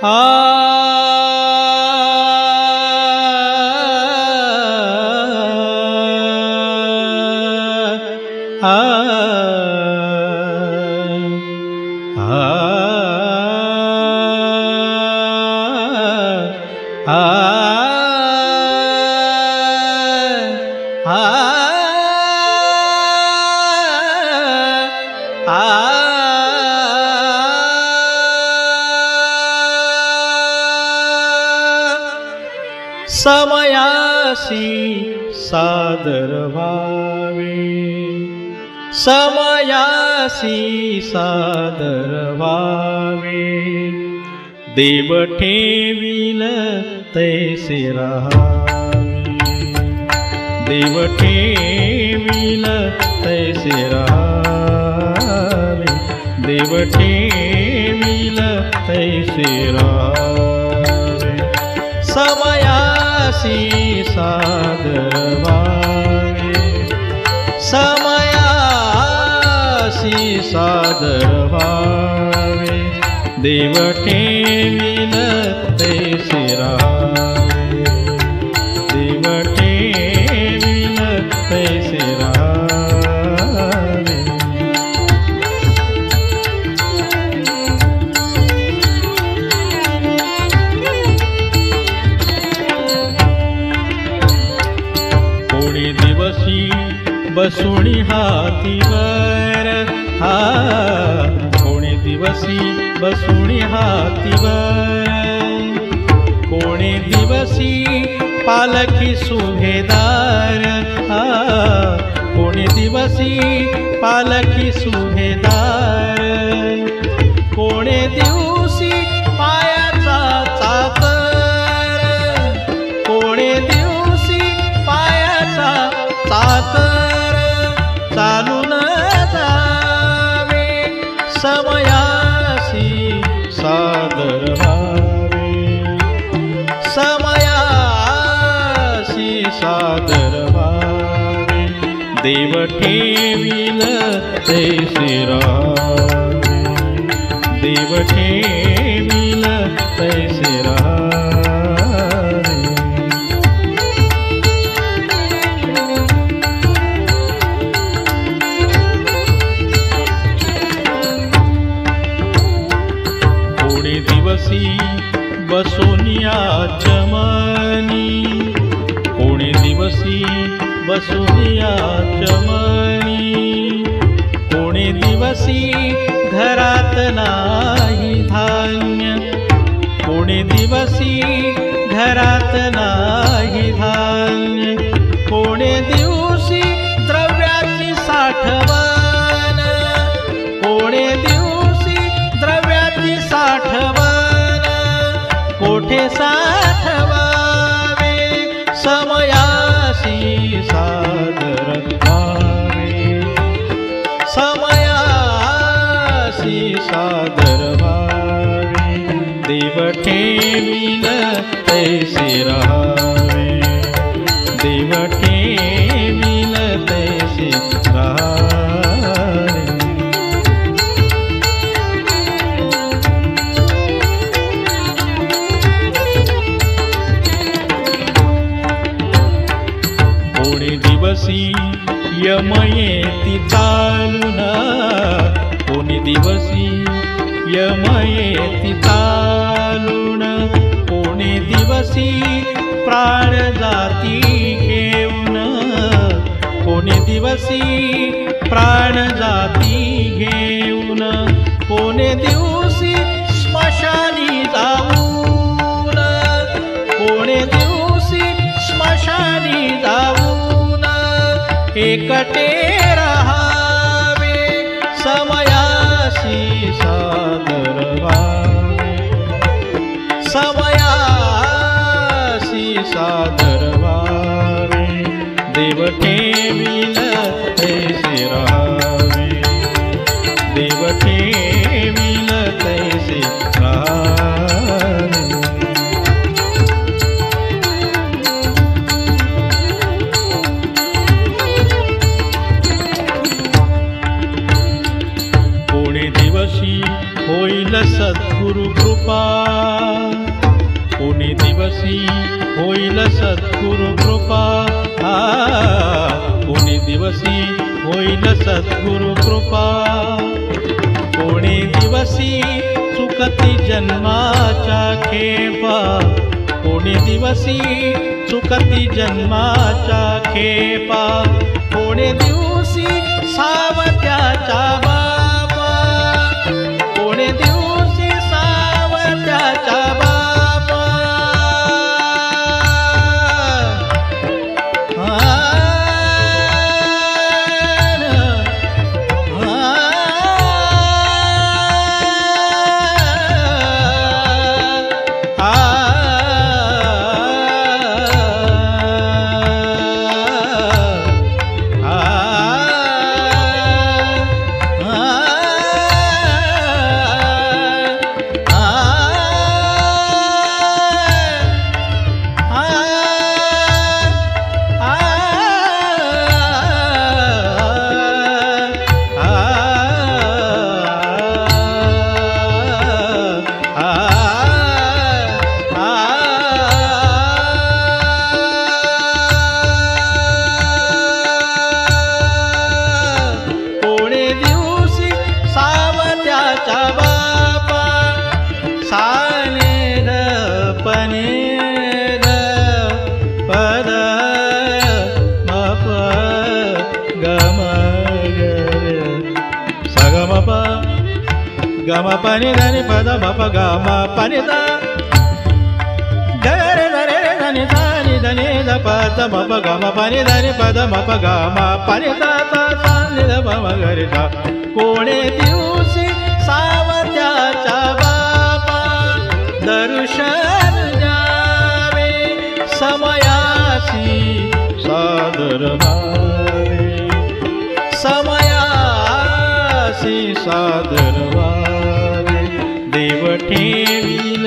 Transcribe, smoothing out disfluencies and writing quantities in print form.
आ आ समयासी सादर व्हावे, समयासी सादर व्हावे, देव ठेविल तैसे राहावे, देव ठेविल तैसे राहावे, देव ठेविल तैसे राहावे, समयासी सादर व्हावे, समयासी सादर व्हावे, देव ठेविल तैसे राहावे, देव ठेविल तैसे राहावे। कोणी दिवसी बसुणी हातीवर, हा कोणी दिवसी बसुणी हातीवर, कोणी दिवसी पालखी सुभेदार, हा कोणी दिवसी पालखी सुभेदार, कोणी दिवसी पायाचा चाकर, कोणी दिवसी पायाचा चाकर, चालून जावे, समयासी सादर व्हावे, समयासी सादर व्हावे, देव ठेविल तैसे राहावे, देव ठेविल तैसे राहावे। कोणी दिवसी बसोनिया चमनी, कोणी दिवसी बसोनिया चमनी, कोणी दिवसी घरात नाही धान्य, कोणी दिवसी घरात नाही धान्य, कोणी दिवसी द्रव्याची साठवण, कोणी दिवसी द्रव्याची साठवण, कोठे साठवावे, समयासी सादर व्हावे, समयासी सादर व्हावे, देव ठेविल तैसे राहावे, देव ठेविल तैसे राहावे। कोणी दिवसी यमयेती चालून, कोणी दिवसी यमयेती चालून, कोणी दिवसी प्राण जाती घेऊन, कोणी दिवसी प्राण जाती घेऊन, कोणी दिवसी स्मशानी जाऊन, कोणी दिवसी स्मशानी जाऊन, एकटे राहावे, समयासी सादर व्हावे, समयासी सादर व्हावे, देव ठेविल तैसे राहावे, देव ठेविल तैसे राहावे। होईल सद्गुरु कृपा, सद्गुरु कृपा कोणी दिवसी चुकती जन्माच्या खेपा कोणी दिवसी चुकती जन्माच्या खेपा कोणी दिवसी सावत्याचा बापा कोणी दिवसी सावत्याचा बापा गम पनि धनि पद मप गम पनि द गरे रे धनि धनि धनि द पद मप गम पनि धनि पद मप गम पनि द धनि द मम गरे द कोणे दिवसी सावत्याचा बापा दर्शन द्यावे समयासी सादर भावे समयासी सादर भावे देव ठेवील